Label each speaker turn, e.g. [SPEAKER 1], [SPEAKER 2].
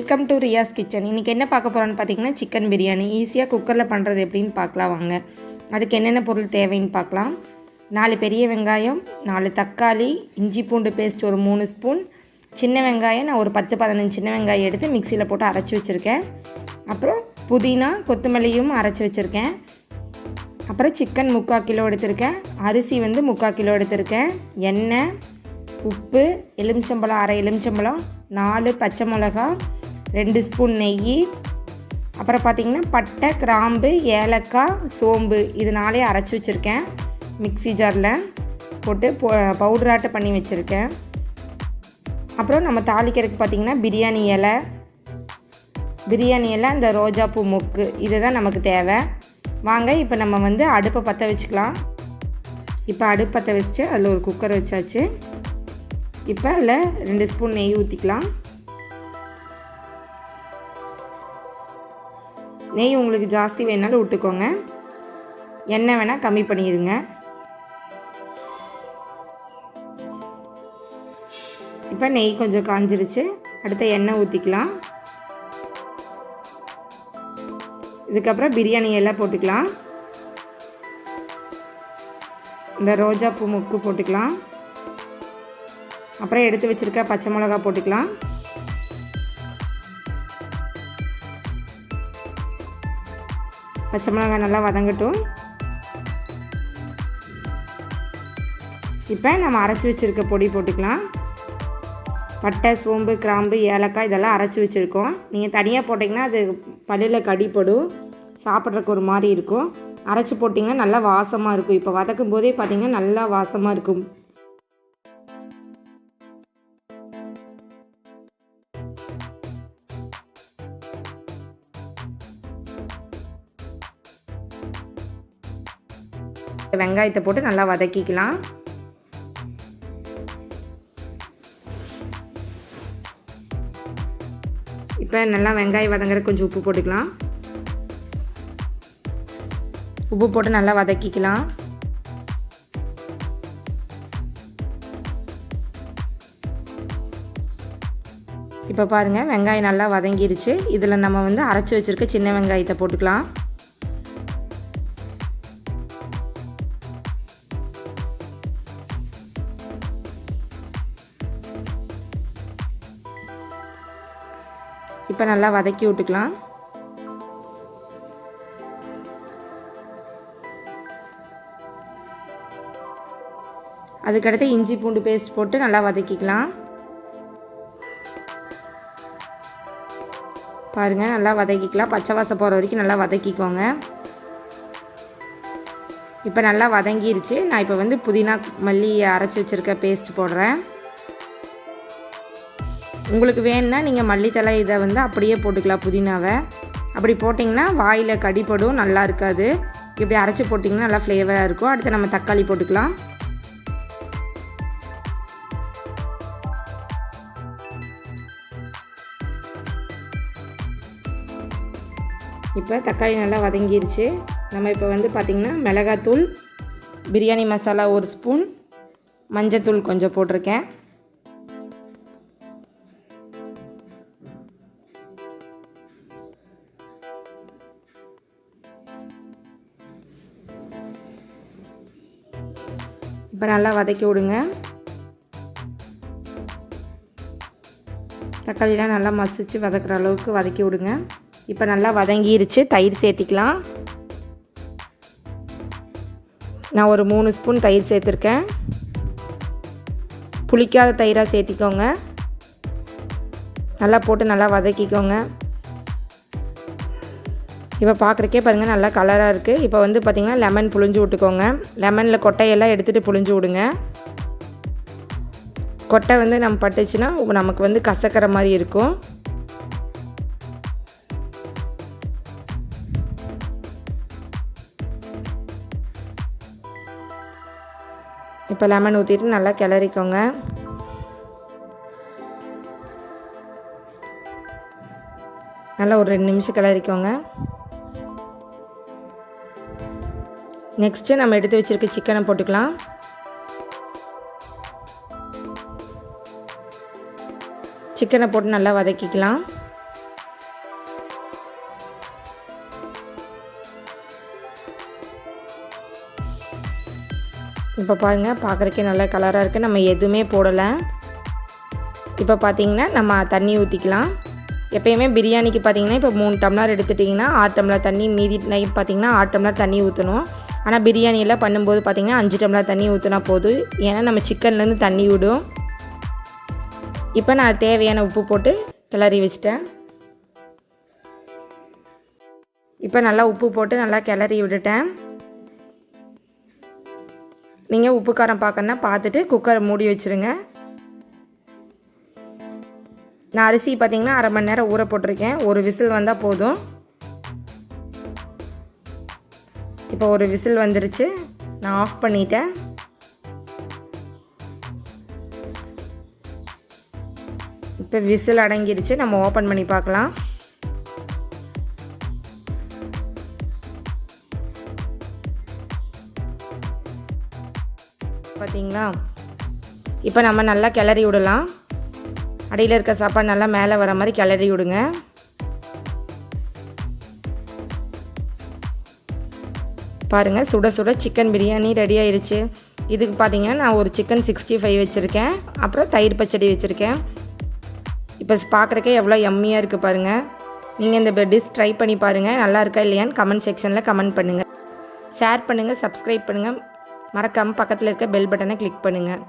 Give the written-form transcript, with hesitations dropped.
[SPEAKER 1] Welcome to Riyaz kitchen. இன்றைக்கி என்ன பார்க்க போகிறோன்னு பார்த்தீங்கன்னா சிக்கன் பிரியாணி ஈஸியாக குக்கரில் பண்ணுறது எப்படின்னு பார்க்கலாம் வாங்க. அதுக்கு என்னென்ன பொருள் தேவைன்னு பார்க்கலாம். 4 பெரிய வெங்காயம், 4 தக்காளி, இஞ்சி பூண்டு பேஸ்ட் ஒரு 3 ஸ்பூன், சின்ன வெங்காயம் நான் ஒரு 10-15 சின்ன வெங்காயம் எடுத்து மிக்சியில் போட்டு அரைச்சி வச்சுருக்கேன். அப்புறம் புதினா கொத்தமல்லியும் அரைச்சி வச்சுருக்கேன். அப்புறம் சிக்கன் 3/4 கிலோ எடுத்திருக்கேன். அரிசி 3/4 கிலோ எடுத்திருக்கேன். எண்ணெய், உப்பு, எலுமிச்சம்பழம் 1/2 எலுமிச்சம்பழம், 4 பச்சை மிளகா, 2 ஸ்பூன் நெய், அப்புறம் பார்த்திங்கன்னா பட்டை, கிராம்பு, ஏலக்காய், சோம்பு இது 4 அரைச்சி வச்சுருக்கேன். மிக்ஸி ஜாரில் போட்டு பவுடராட்ட பண்ணி வச்சுருக்கேன். அப்புறம் நம்ம தாளிக்கிறதுக்கு பார்த்திங்கன்னா பிரியாணி இலை, அந்த ரோஜாப்பூ மொக்கு இது தான் நமக்கு தேவை. வாங்க இப்போ நம்ம அடுப்பை பற்ற வச்சுக்கலாம். இப்போ அடுப்பு பற்ற வச்சுட்டு அதில் ஒரு குக்கர் வச்சாச்சு. இப்போ அதில் 2 ஸ்பூன் நெய் ஊற்றிக்கலாம். நெய் உங்களுக்கு ஜாஸ்தி வேணாலும் விட்டுக்கோங்க, எண்ணெய் வேணால் கம்மி பண்ணிடுங்க. இப்போ நெய் கொஞ்சம் காஞ்சிருச்சு. அடுத்த எண்ணெய் ஊற்றிக்கலாம். இதுக்கப்புறம் பிரியாணி எல்லாம் போட்டுக்கலாம். இந்த ரோஜா பூ முக்கு போட்டுக்கலாம். அப்புறம் எடுத்து வச்சுருக்க பச்சை மிளகா போட்டுக்கலாம். பச்சை மிளகா நல்லா வதங்கட்டும். இப்போ நம்ம அரைச்சி வச்சுருக்க பொடி போட்டுக்கலாம். பட்டை, சோம்பு, கிராம்பு, ஏலக்காய் இதெல்லாம் அரைச்சி வச்சுருக்கோம். நீங்கள் தனியாக போட்டிங்கன்னா அது பல்லில் கடிப்படும், சாப்பிட்றதுக்கு ஒரு மாதிரி இருக்கும். அரைச்சி போட்டிங்கன்னா நல்லா வாசமாக இருக்கும். இப்போ வதக்கும் போதே பார்த்திங்கன்னா நல்லா வாசமாக இருக்கும். வெங்காயத்தை போட்டு நல்லா வதக்கிக்கலாம். இப்போ நல்லா வெங்காயம் வதங்குற கொஞ்சம் உப்பு போட்டுக்கலாம். உப்பு போட்டு நல்லா வதக்கிக்கலாம். இப்போ பாருங்கள் வெங்காயம் நல்லா வதங்கிருச்சு. இதில் நம்ம அரைச்சி வச்சுருக்க சின்ன வெங்காயத்தை போட்டுக்கலாம். இப்போ நல்லா வதக்கி விட்டுக்கலாம். அதுக்கடுத்து இஞ்சி பூண்டு பேஸ்ட் போட்டு நல்லா வதக்கிக்கலாம். பாருங்கள் நல்லா வதக்கிக்கலாம். பச்சை வாசம் போகிற வரைக்கும் நல்லா வதக்கிக்கோங்க. இப்போ நல்லா வதங்கிருச்சு. நான் இப்போ புதினா மல்லி அரைச்சி வச்சுருக்க பேஸ்ட் போடுறேன். உங்களுக்கு வேணுன்னா நீங்கள் மல்லித்தலை இதை அப்படியே போட்டுக்கலாம். புதினாவை அப்படி போட்டிங்கன்னா வாயில் கடிப்படும், நல்லா இருக்காது. இப்படி அரைச்சி போட்டிங்கன்னா நல்லா ஃப்ளேவராக இருக்கும். அடுத்து நம்ம தக்காளி போட்டுக்கலாம். இப்போ தக்காளி நல்லா வதங்கிருச்சு. நம்ம இப்போ பார்த்திங்கன்னா மிளகாத்தூள், பிரியாணி மசாலா 1 ஸ்பூன், மஞ்சத்தூள் கொஞ்சம் போட்டிருக்கேன். இப்போ நல்லா வதக்கி விடுங்க. தக்காளிலாம் நல்லா மசிச்சு வதக்குற அளவுக்கு வதக்கி விடுங்க. இப்போ நல்லா வதங்கிருச்சு. தயிர் சேர்த்திக்கலாம். நான் ஒரு 3 ஸ்பூன் தயிர் சேர்த்துருக்கேன். புளிக்காத தயிராக சேர்த்திக்கோங்க. நல்லா போட்டு நல்லா வதக்கிக்கோங்க. இப்போ பார்க்குறக்கே பாருங்கள் நல்லா கலராக இருக்குது. இப்போ பார்த்திங்கன்னா லெமன் புழிஞ்சு விட்டுக்கோங்க. லெமனில் கொட்டையெல்லாம் எடுத்துகிட்டு புழிஞ்சு விடுங்க. கொட்டை நம்ம பட்டுச்சுன்னா நமக்கு கசக்கிற மாதிரி இருக்கும். இப்போ லெமன் ஊற்றிட்டு நல்லா கிளறிக்கோங்க. நல்லா ஒரு 2 நிமிஷம் கிளறிக்கோங்க. நெக்ஸ்ட்டு நம்ம எடுத்து வச்சுருக்க சிக்கனை போட்டுக்கலாம். சிக்கனை போட்டு நல்லா வதக்கிக்கலாம். இப்போ பாருங்கள், பார்க்குறக்கே நல்லா கலராக இருக்குது. நம்ம எதுவுமே போடலை. இப்போ பார்த்திங்கன்னா நம்ம தண்ணி ஊற்றிக்கலாம். எப்போயுமே பிரியாணிக்கு பார்த்திங்கன்னா இப்போ 3 டம்ளர் எடுத்துட்டிங்கன்னா 6 டம்ளர் தண்ணி, மீதி நைட் பார்த்திங்கன்னா 6 டம்ளர் தண்ணி ஊற்றணும். ஆனால் பிரியாணியெல்லாம் பண்ணும்போது பார்த்திங்கன்னா 5 டம்ளர் தண்ணி ஊற்றினா போதும். ஏன்னா நம்ம சிக்கன்லேருந்து தண்ணி விடும். இப்போ நான் தேவையான உப்பு போட்டு கிளறி வச்சிட்டேன். இப்போ நல்லா உப்பு போட்டு நல்லா கிளறி விட்டுட்டேன். நீங்கள் உப்பு காரம் பார்க்கணுன்னா பார்த்துட்டு குக்கரை மூடி வச்சுருங்க. நான் அரிசி பார்த்திங்கன்னா அரை மணி நேரம் ஊற போட்டிருக்கேன். ஒரு விசில் வந்தால் போதும். இப்போ ஒரு விசில் வந்துருச்சு. நான் ஆஃப் பண்ணிட்டேன். இப்போ விசில் அடங்கிருச்சு. நம்ம ஓப்பன் பண்ணி பார்க்கலாம். பார்த்தீங்களா? இப்போ நம்ம நல்லா கிளறி விடலாம். அடியில் இருக்க சாப்பாடு நல்லா மேலே வர மாதிரி கிளறி விடுங்க. பாருங்கள், சுட சுட சிக்கன் பிரியாணி ரெடி ஆயிடுச்சு. இதுக்கு பார்த்தீங்கன்னா நான் ஒரு சிக்கன் 65 வச்சுருக்கேன். அப்புறம் தயிர் பச்சடி வச்சுருக்கேன். இப்போ பார்க்குறக்கே எவ்வளோ யம்மியாக இருக்குது பாருங்கள். நீங்கள் இந்த டிஷ் ட்ரை பண்ணி பாருங்கள். நல்லா இருக்கா இல்லையான்னு கமெண்ட் செக்ஷனில் கமெண்ட் பண்ணுங்கள். ஷேர் பண்ணுங்கள், சப்ஸ்கிரைப் பண்ணுங்கள். மறக்காமல் பக்கத்தில் இருக்க பெல் பட்டனை கிளிக் பண்ணுங்கள்.